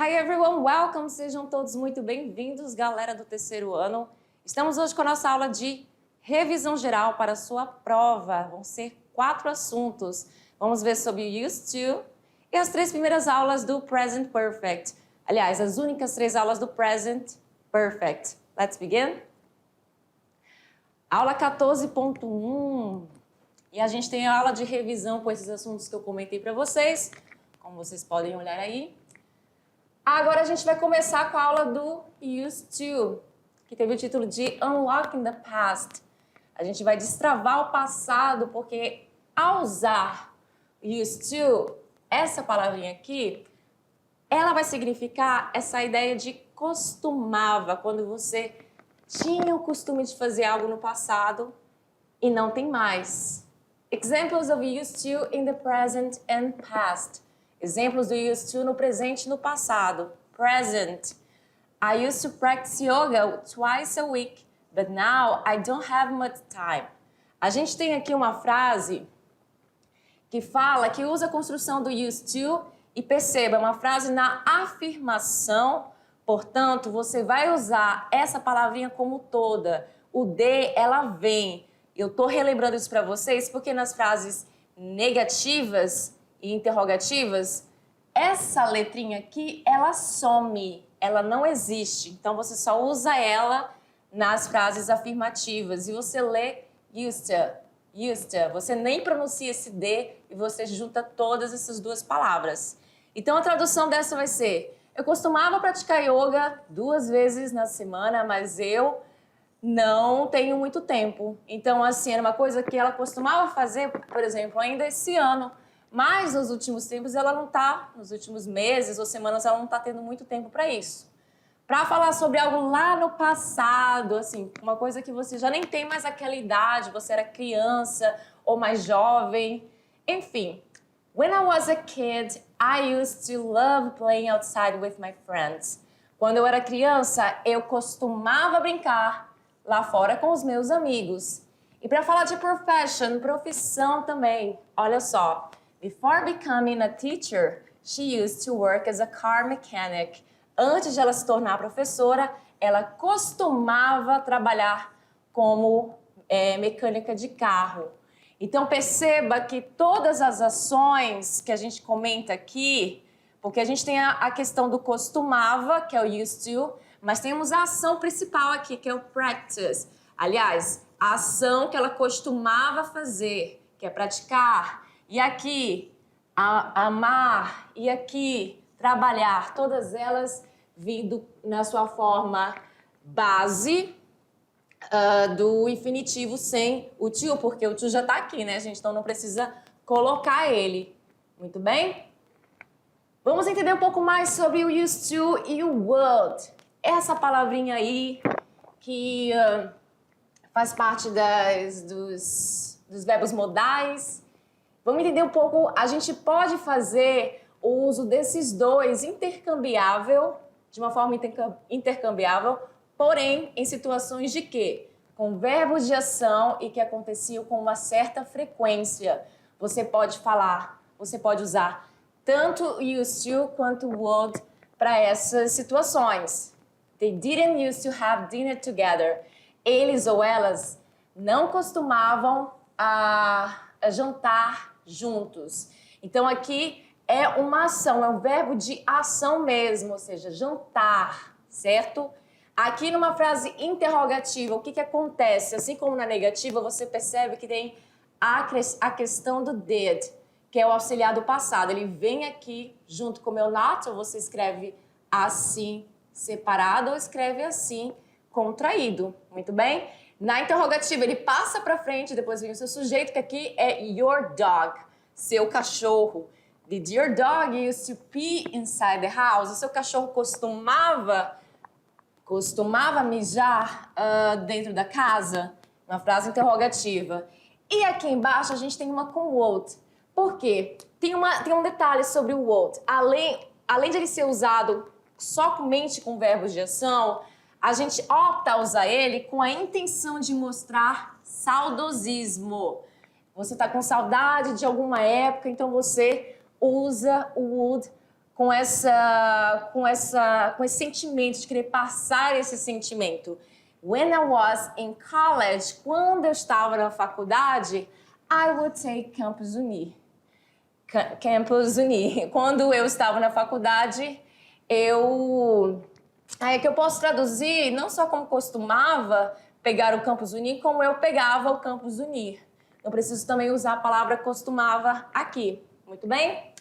Hi everyone, welcome! Sejam todos muito bem-vindos, galera do terceiro ano. Estamos hoje com a nossa aula de revisão geral para a sua prova. Vão ser 4 assuntos. Vamos ver sobre o used to e as 3 primeiras aulas do present perfect. Aliás, as únicas 3 aulas do present perfect. Let's begin? Aula 14.1. E a gente tem a aula de revisão com esses assuntos que eu comentei para vocês, como vocês podem olhar aí. Agora a gente vai começar com a aula do used to, que teve o título de Unlocking the Past. A gente vai destravar o passado, porque ao usar used to, essa palavrinha aqui, ela vai significar essa ideia de costumava, quando você tinha o costume de fazer algo no passado e não tem mais. Examples of used to in the present and past. Exemplos do used to no presente e no passado. Present. I used to practice yoga twice a week, but now I don't have much time. A gente tem aqui uma frase que fala, que usa a construção do used to e perceba, é uma frase na afirmação, portanto, você vai usar essa palavrinha como toda. O de, ela vem. Eu estou relembrando isso para vocês porque nas frases negativas e interrogativas, essa letrinha aqui, ela some, ela não existe. Então, você só usa ela nas frases afirmativas. E você lê used to. Você nem pronuncia esse D e você junta todas essas duas palavras. Então, a tradução dessa vai ser: eu costumava praticar yoga 2 vezes na semana, mas eu não tenho muito tempo. Então, assim, era uma coisa que ela costumava fazer, por exemplo, ainda esse ano. Mas nos últimos tempos ela não está, nos últimos meses ou semanas ela não está tendo muito tempo para isso. Para falar sobre algo lá no passado, assim, uma coisa que você já nem tem mais aquela idade, você era criança ou mais jovem, enfim. When I was a kid, I used to love playing outside with my friends. Quando eu era criança, eu costumava brincar lá fora com os meus amigos. E para falar de profissão também, olha só. Before becoming a teacher, she used to work as a car mechanic. Antes de ela se tornar professora, ela costumava trabalhar como mecânica de carro. Então perceba que todas as ações que a gente comenta aqui, porque a gente tem a questão do costumava, que é o used to, mas temos a ação principal aqui, que é o practice. Aliás, a ação que ela costumava fazer, que é praticar. E aqui, amar, e aqui, trabalhar, todas elas vindo na sua forma base do infinitivo sem o to, porque o to já está aqui, né, gente? Então não precisa colocar ele. Muito bem? Vamos entender um pouco mais sobre o used to e o would. Essa palavrinha aí que faz parte dos verbos modais. Vamos entender um pouco, a gente pode fazer o uso desses dois intercambiável, de uma forma intercambiável, porém em situações de quê? Com verbos de ação e que aconteciam com uma certa frequência. Você pode usar tanto used to quanto would para essas situações. They didn't used to have dinner together. Eles ou elas não costumavam jantar juntos. Então aqui é uma ação, é um verbo de ação mesmo, ou seja, jantar, certo? Aqui numa frase interrogativa, o que acontece? Assim como na negativa, você percebe que tem a questão do did, que é o auxiliar do passado. Ele vem aqui junto com o meu not, ou você escreve assim separado ou escreve assim contraído. Muito bem? Na interrogativa, ele passa para frente, depois vem o seu sujeito, que aqui é your dog, seu cachorro. Did your dog used to pee inside the house? O seu cachorro costumava mijar dentro da casa? Uma frase interrogativa. E aqui embaixo a gente tem uma com would. Por quê? Tem um detalhe sobre o would. Além de ele ser usado somente com verbos de ação, a gente opta a usar ele com a intenção de mostrar saudosismo. Você está com saudade de alguma época, então você usa o would com esse sentimento, de querer passar esse sentimento. When I was in college, quando eu estava na faculdade, I would take Campus Uni. Campus Uni. Quando eu estava na faculdade, aí é que eu posso traduzir não só como costumava pegar o Campus Uni, como eu pegava o Campus Uni. Eu preciso também usar a palavra costumava aqui. Muito bem?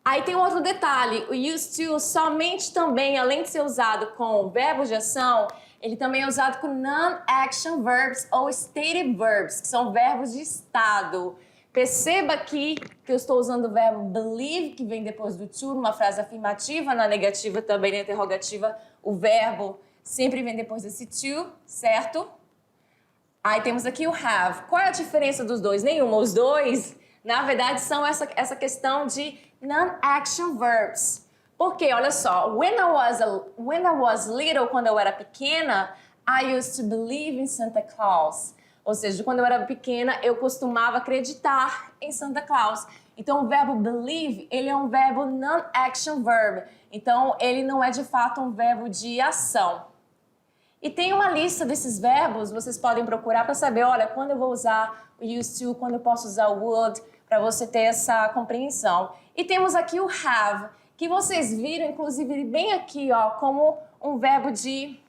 Aí tem um outro detalhe. O used to somente também, além de ser usado com verbos de ação, ele também é usado com non-action verbs ou stative verbs, que são verbos de estado. Perceba aqui que eu estou usando o verbo believe, que vem depois do to, numa frase afirmativa, na negativa também, na interrogativa, o verbo sempre vem depois desse to, certo? Aí temos aqui o have. Qual é a diferença dos dois? Nenhuma. Os dois, na verdade, são essa questão de non-action verbs. Porque, olha só, when I was little, quando eu era pequena, I used to believe in Santa Claus. Ou seja, quando eu era pequena, eu costumava acreditar em Santa Claus. Então, o verbo believe, ele é um verbo non-action verb. Então, ele não é, de fato, um verbo de ação. E tem uma lista desses verbos, vocês podem procurar para saber, olha, quando eu vou usar o used to, quando eu posso usar o would, para você ter essa compreensão. E temos aqui o have, que vocês viram, inclusive, bem aqui, ó, como um verbo de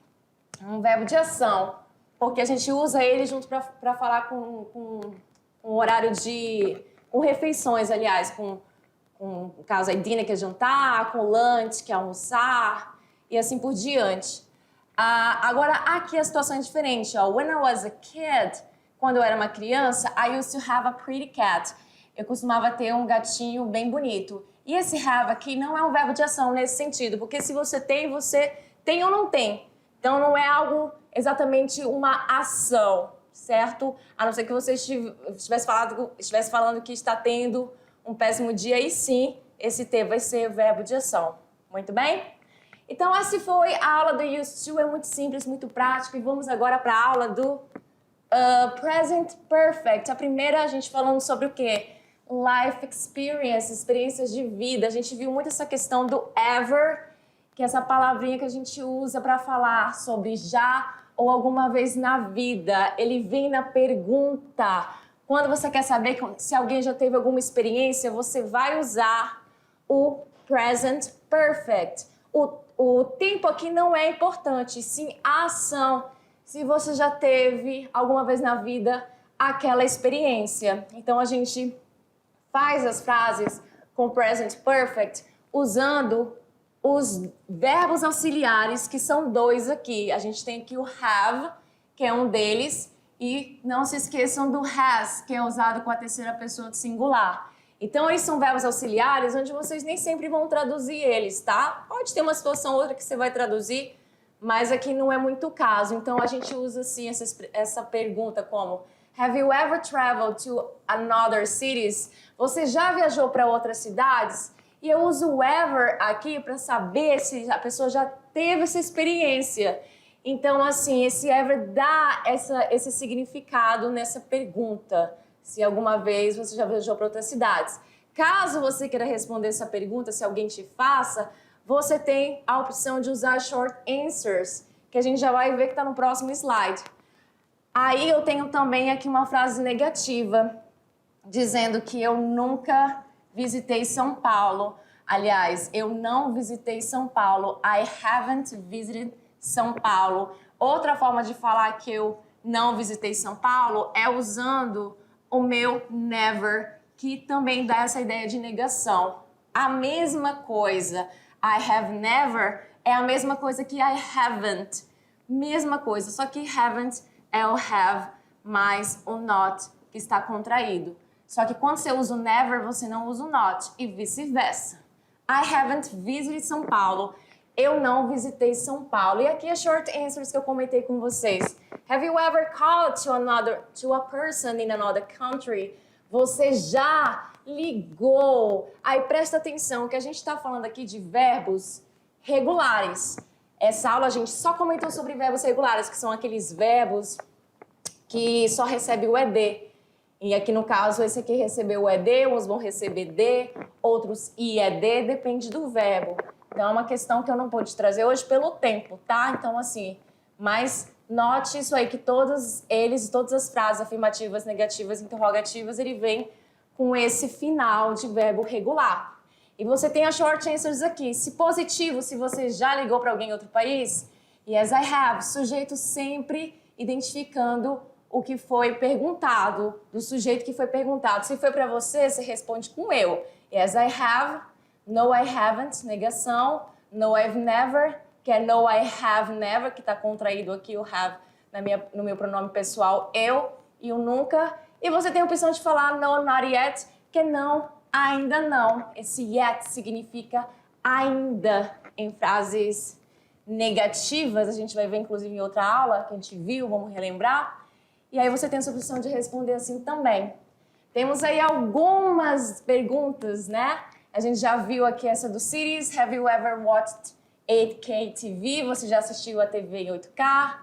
ação. Porque a gente usa ele junto para falar com um horário com refeições, aliás, no caso, a dinner, que é jantar, com lunch, que é almoçar, e assim por diante. Agora, aqui a situação é diferente. Ó. When I was a kid, quando eu era uma criança, I used to have a pretty cat. Eu costumava ter um gatinho bem bonito. E esse have aqui não é um verbo de ação nesse sentido, porque se você tem ou não tem. Então, não é algo exatamente uma ação, certo? A não ser que você estivesse falando que está tendo um péssimo dia, e sim, esse ter vai ser verbo de ação. Muito bem? Então, essa foi a aula do used to, é muito simples, muito prático, e vamos agora para a aula do present perfect. A primeira, a gente falando sobre o quê? Life experience, experiências de vida. A gente viu muito essa questão do ever, que é essa palavrinha que a gente usa para falar sobre já ou alguma vez na vida. Ele vem na pergunta. Quando você quer saber se alguém já teve alguma experiência, você vai usar o present perfect. O tempo aqui não é importante, sim a ação. Se você já teve alguma vez na vida aquela experiência. Então a gente faz as frases com present perfect usando os verbos auxiliares, que são dois aqui. A gente tem aqui o have, que é um deles, e não se esqueçam do has, que é usado com a terceira pessoa de singular. Então, eles são verbos auxiliares onde vocês nem sempre vão traduzir eles, tá? Pode ter uma situação ou outra que você vai traduzir, mas aqui não é muito o caso. Então, a gente usa, assim, essa pergunta como Have you ever traveled to another cities? Você já viajou para outras cidades? E eu uso o ever aqui para saber se a pessoa já teve essa experiência. Então, assim, esse ever dá esse significado nessa pergunta. Se alguma vez você já viajou para outras cidades. Caso você queira responder essa pergunta, se alguém te faça, você tem a opção de usar short answers, que a gente já vai ver que está no próximo slide. Aí eu tenho também aqui uma frase negativa, dizendo que eu nunca visitei São Paulo. Aliás, eu não visitei São Paulo. I haven't visited São Paulo. Outra forma de falar que eu não visitei São Paulo é usando o meu never, que também dá essa ideia de negação. A mesma coisa. I have never é a mesma coisa que I haven't. Mesma coisa, só que haven't é o have mais o not, que está contraído. Só que quando você usa o never, você não usa o not, e vice-versa. I haven't visited São Paulo. Eu não visitei São Paulo. E aqui é short answers que eu comentei com vocês. Have you ever called to a person in another country? Você já ligou? Aí presta atenção que a gente está falando aqui de verbos regulares. Essa aula a gente só comentou sobre verbos regulares, que são aqueles verbos que só recebem o ED. E aqui no caso, esse aqui recebeu o ED, uns vão receber D, outros IED, depende do verbo. Então é uma questão que eu não pude trazer hoje pelo tempo, tá? Então assim, mas note isso aí, que todos eles, todas as frases afirmativas, negativas, interrogativas, ele vem com esse final de verbo regular. E você tem as short answers aqui. Se positivo, se você já ligou para alguém em outro país, yes, I have. Sujeito sempre identificando o que foi perguntado, do sujeito que foi perguntado. Se foi para você, você responde com eu. Yes, I have. No, I haven't. Negação. No, I've never. Que é no, I have never, que está contraído aqui o have no meu pronome pessoal, eu, e o nunca. E você tem a opção de falar no, not yet, que é não, ainda não. Esse yet significa ainda em frases negativas. A gente vai ver, inclusive, em outra aula que a gente viu, vamos relembrar. E aí você tem essa opção de responder assim também. Temos aí algumas perguntas, né? A gente já viu aqui essa do Cities. Have you ever watched 8K TV? Você já assistiu a TV em 8K?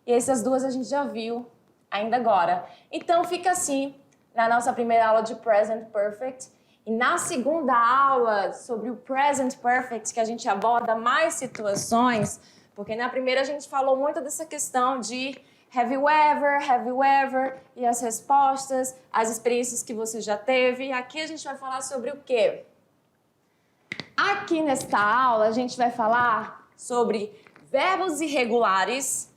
E essas duas a gente já viu ainda agora. Então fica assim na nossa primeira aula de Present Perfect. E na segunda aula sobre o Present Perfect, que a gente aborda mais situações, porque na primeira a gente falou muito dessa questão de have you ever, e as respostas, as experiências que você já teve. E aqui a gente vai falar sobre o quê? Aqui nesta aula a gente vai falar sobre verbos irregulares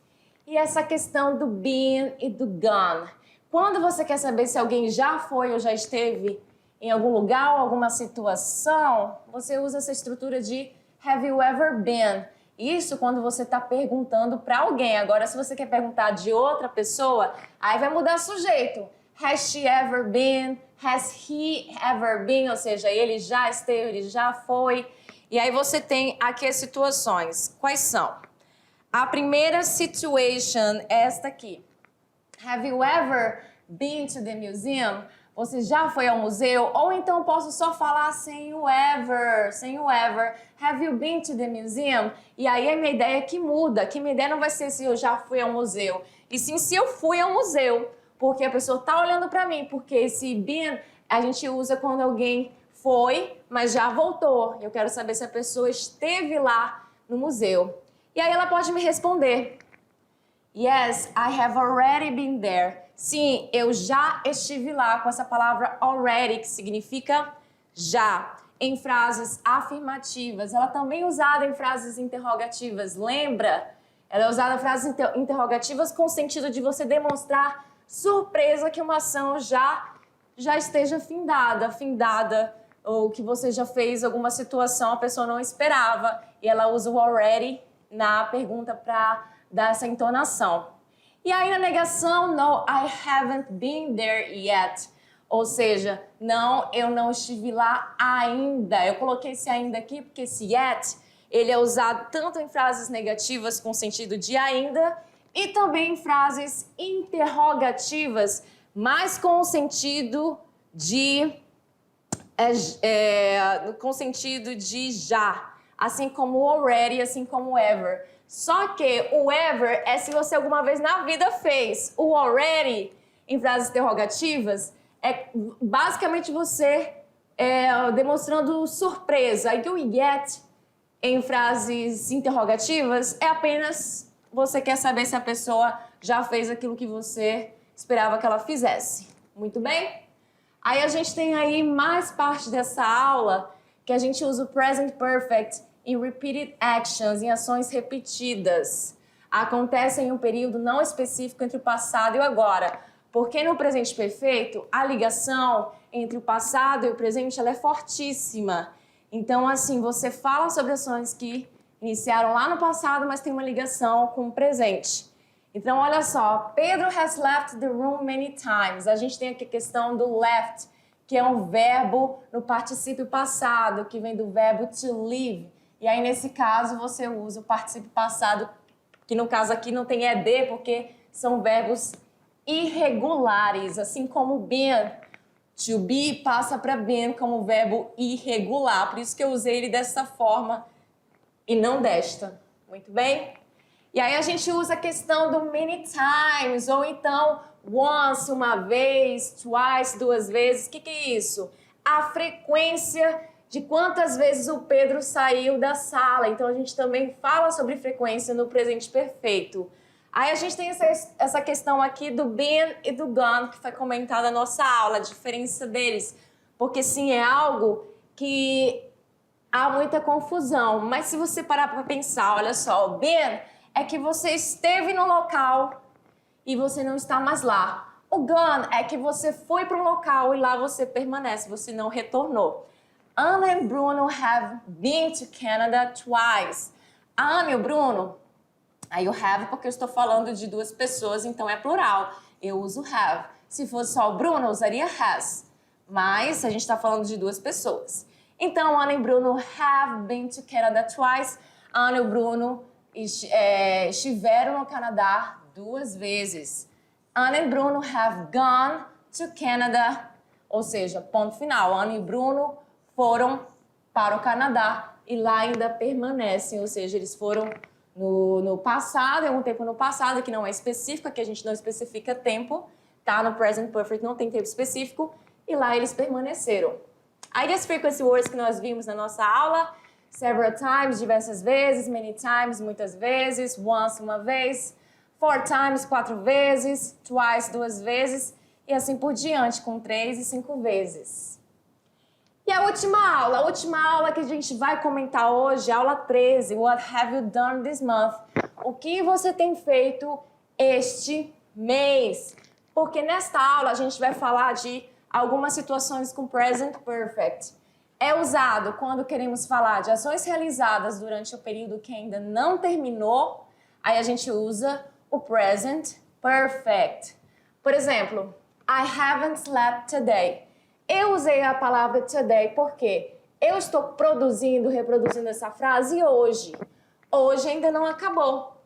e essa questão do been e do gone. Quando você quer saber se alguém já foi ou já esteve em algum lugar ou alguma situação, você usa essa estrutura de have you ever been. Isso quando você está perguntando para alguém. Agora, se você quer perguntar de outra pessoa, aí vai mudar o sujeito. Has she ever been? Has he ever been? Ou seja, ele já esteve, ele já foi. E aí você tem aqui as situações. Quais são? A primeira situation é esta aqui. Have you ever been to the museum? Você já foi ao museu? Ou então posso só falar sem o ever, sem o ever. Have you been to the museum? E aí a minha ideia é que muda, que minha ideia não vai ser se eu já fui ao museu, e sim se eu fui ao museu, porque a pessoa está olhando para mim, porque esse been a gente usa quando alguém foi, mas já voltou. Eu quero saber se a pessoa esteve lá no museu. E aí ela pode me responder. Yes, I have already been there. Sim, eu já estive lá, com essa palavra already, que significa já. Em frases afirmativas. Ela também é usada em frases interrogativas. Lembra? Ela é usada em frases interrogativas com o sentido de você demonstrar surpresa que uma ação já esteja findada, ou que você já fez alguma situação, a pessoa não esperava. E ela usa o already na pergunta para dar essa entonação. E aí na negação, no, I haven't been there yet. Ou seja, não, eu não estive lá ainda. Eu coloquei esse ainda aqui porque esse yet, ele é usado tanto em frases negativas com sentido de ainda e também em frases interrogativas, mas com o sentido de já, assim como o already, assim como o ever. Só que o ever é se você alguma vez na vida fez. O already, em frases interrogativas, é basicamente você demonstrando surpresa. E o yet, em frases interrogativas, é apenas você quer saber se a pessoa já fez aquilo que você esperava que ela fizesse. Muito bem? Aí a gente tem aí mais parte dessa aula que a gente usa o present perfect em repeated actions, em ações repetidas. Acontecem em um período não específico entre o passado e o agora. Porque no presente perfeito, a ligação entre o passado e o presente ela é fortíssima. Então, assim, você fala sobre ações que iniciaram lá no passado, mas tem uma ligação com o presente. Então, olha só, Pedro has left the room many times. A gente tem aqui a questão do left, que é um verbo no particípio passado, que vem do verbo to leave. E aí, nesse caso, você usa o particípio passado, que no caso aqui não tem ED, porque são verbos irregulares, assim como been. To be passa para been como verbo irregular. Por isso que eu usei ele dessa forma e não desta. Muito bem? E aí a gente usa a questão do many times, ou então once, uma vez, twice, duas vezes. O que é isso? A frequência de quantas vezes o Pedro saiu da sala. Então, a gente também fala sobre frequência no presente perfeito. Aí a gente tem essa questão aqui do been e do gone, que foi comentada na nossa aula, a diferença deles. Porque, sim, é algo que há muita confusão. Mas se você parar para pensar, olha só, o been é que você esteve no local e você não está mais lá. O gone é que você foi para um local e lá você permanece, você não retornou. Anna and Bruno have been to Canada twice. A Ana e o Bruno, aí o have porque eu estou falando de duas pessoas, então é plural. Eu uso have. Se fosse só o Bruno, eu usaria has. Mas a gente está falando de duas pessoas. Então, Ana e Bruno have been to Canada twice. Ana e o Bruno estiveram no Canadá duas vezes. Ana e Bruno have gone to Canada. Ou seja, ponto final. Ana e Bruno foram para o Canadá e lá ainda permanecem. Ou seja, eles foram no passado, em algum tempo no passado, que não é específico, aqui a gente não especifica tempo, tá? No present perfect não tem tempo específico, e lá eles permaneceram. Aí as frequency words que nós vimos na nossa aula, several times, diversas vezes, many times, muitas vezes, once, uma vez, four times, quatro vezes, twice, duas vezes, e assim por diante, com 3 e 5 vezes. E a última aula que a gente vai comentar hoje, aula 13, What have you done this month? O que você tem feito este mês? Porque nesta aula a gente vai falar de algumas situações com present perfect. É usado quando queremos falar de ações realizadas durante o período que ainda não terminou, aí a gente usa o present perfect. Por exemplo, I haven't slept today. Eu usei a palavra today porque eu estou reproduzindo essa frase hoje. Hoje ainda não acabou.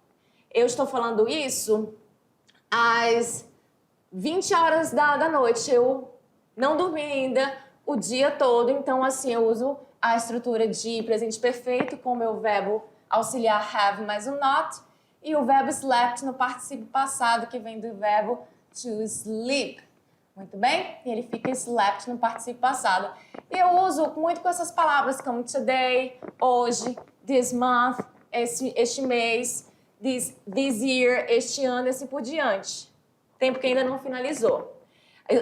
Eu estou falando isso às 20 horas da noite. Eu não dormi ainda o dia todo, então assim eu uso a estrutura de presente perfeito com o meu verbo auxiliar have mais o not e o verbo slept no particípio passado que vem do verbo to sleep. Muito bem? E ele fica slept no particípio passado. E eu uso muito com essas palavras como today, hoje, this month, este mês, this year, este ano e assim por diante. Tempo que ainda não finalizou.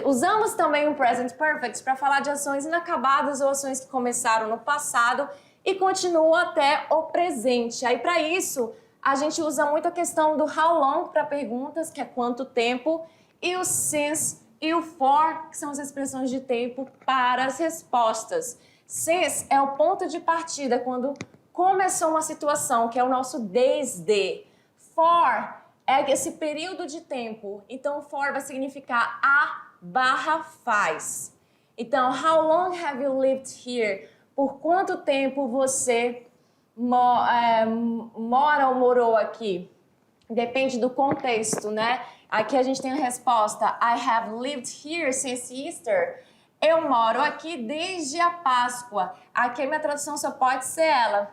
Usamos também o present perfect para falar de ações inacabadas ou ações que começaram no passado e continuam até o presente. Aí para isso, a gente usa muito a questão do how long para perguntas, que é quanto tempo, e o since e o for, que são as expressões de tempo para as respostas. Since é o ponto de partida, quando começou uma situação, que é o nosso desde. For é esse período de tempo. Então, for vai significar /faz. Então, how long have you lived here? Por quanto tempo você mora ou morou aqui? Depende do contexto, né? Aqui a gente tem a resposta I have lived here since Easter. Eu moro aqui desde a Páscoa. Aqui a minha tradução só pode ser ela.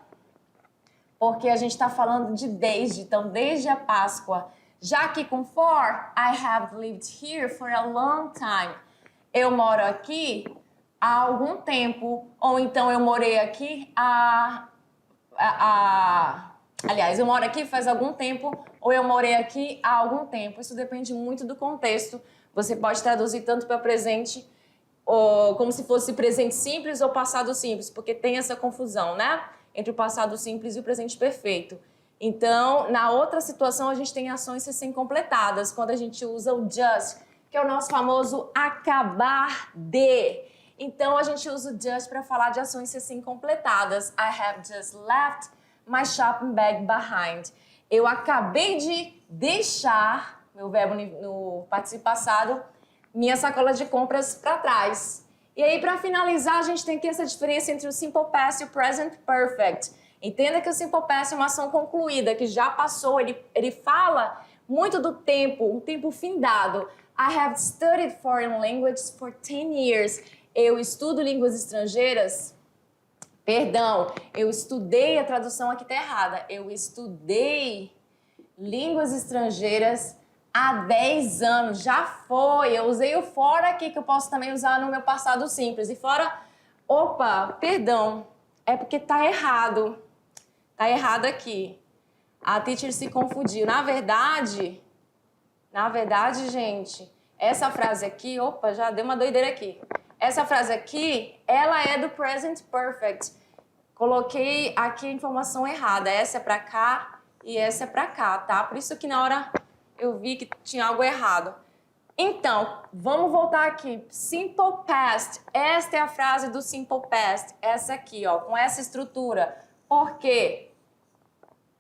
Porque a gente está falando de desde, então desde a Páscoa. Já aqui com for, I have lived here for a long time. Eu moro aqui há algum tempo. Ou então eu morei aqui Aliás, eu moro aqui faz algum tempo ou eu morei aqui há algum tempo. Isso depende muito do contexto. Você pode traduzir tanto para presente ou como se fosse presente simples ou passado simples, porque tem essa confusão, né? Entre o passado simples e o presente perfeito. Então, na outra situação, a gente tem ações recém-completadas, quando a gente usa o just, que é o nosso famoso acabar de. Então, a gente usa o just para falar de ações recém-completadas. I have just left my shopping bag behind. Eu acabei de deixar, meu verbo no particípio passado, minha sacola de compras para trás. E aí, para finalizar, a gente tem aqui essa diferença entre o simple past e o present perfect. Entenda que o simple past é uma ação concluída, que já passou, ele fala muito do tempo, um tempo findado. I have studied foreign languages for 10 years. Eu estudo línguas estrangeiras. Perdão, eu estudei, a tradução aqui está errada. Eu estudei línguas estrangeiras há 10 anos. Já foi. Eu usei o for aqui, que eu posso também usar no meu passado simples. E fora... Opa, perdão. É porque tá errado. Tá errado aqui. A teacher se confundiu. Na verdade, gente, essa frase aqui... Opa, já deu uma doideira aqui. Essa frase aqui, ela é do present perfect. Coloquei aqui a informação errada. Essa é pra cá e essa é pra cá, tá? Por isso que na hora eu vi que tinha algo errado. Então, vamos voltar aqui. Simple past. Esta é a frase do simple past. Essa aqui, ó, com essa estrutura. Por quê?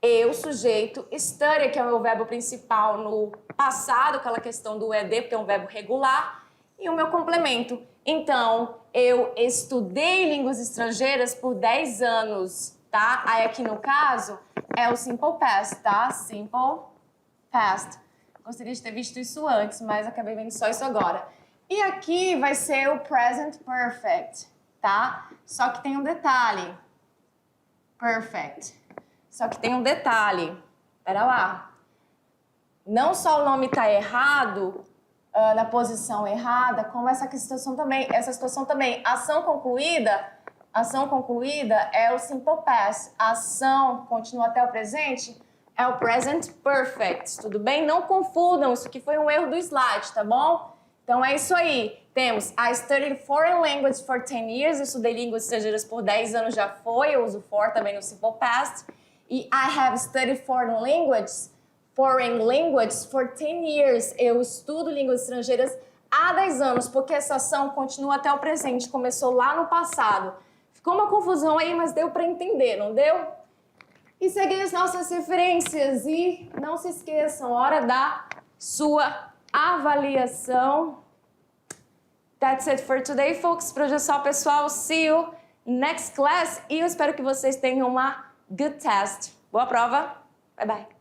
Eu, sujeito, study, que é o meu verbo principal no passado, aquela questão do ED, porque é um verbo regular, e o meu complemento. Então, eu estudei línguas estrangeiras por 10 anos, tá? Aí aqui no caso é o simple past, tá? Simple past. Gostaria de ter visto isso antes, mas acabei vendo só isso agora. E aqui vai ser o present perfect, tá? Só que tem um detalhe. Perfect. Só que tem um detalhe. Pera lá. Não só o nome tá errado, na posição errada, como essa situação também. Ação concluída é o simple past. A ação continua até o presente é o present perfect. Tudo bem? Não confundam, isso aqui foi um erro do slide, tá bom? Então é isso aí. Temos I studied foreign language for 10 years. Eu estudei línguas estrangeiras por 10 anos, já foi. Eu uso for também no simple past. E I have studied foreign languages for 10 years. Eu estudo línguas estrangeiras há 10 anos, porque essa ação continua até o presente, começou lá no passado. Ficou uma confusão aí, mas deu para entender, não deu? E seguir as nossas referências e não se esqueçam, hora da sua avaliação. That's it for today, folks. Por hoje é só, pessoal. See you next class. E eu espero que vocês tenham uma good test. Boa prova. Bye, bye.